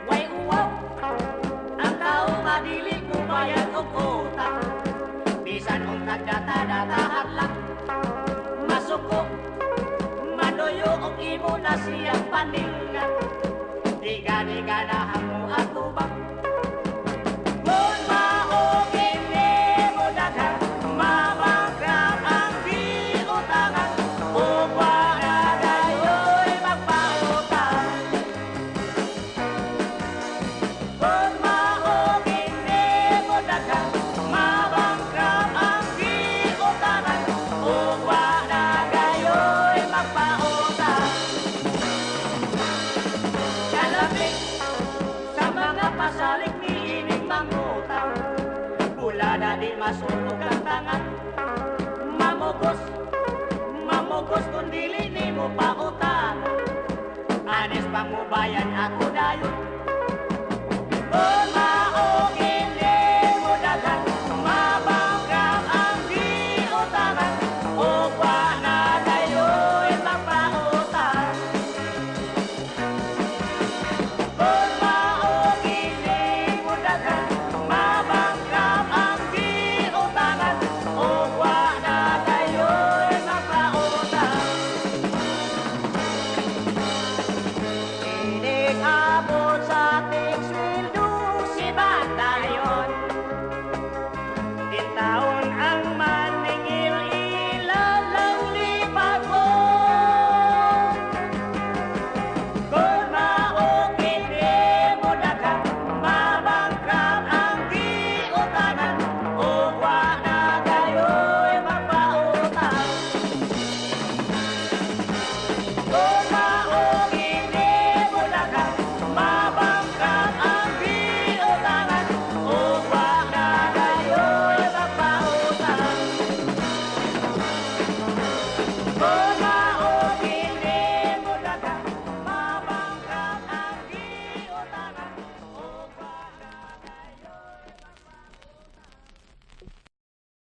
Way uwaw, ang tao madilig mo bayad og utang. Bisan untag data-datahan lang, masuko, manuyo og imo na siyang paningan. Diga-diga na hamo atubang. Kung maog hindi mo daghan, mabangkrap ang di utangan. Ug wala dayo'y magpautang. Kung maog hindi mo daghan, mabangkrap ang di utangan. Ug wala dayo'y magpautang. Kalapit sa mga pasalig ni ining mangutang, bulada di masulog ang tangan. Mamugos kung dili ni mo pautangan. Anis pang mo bayan ako dayon.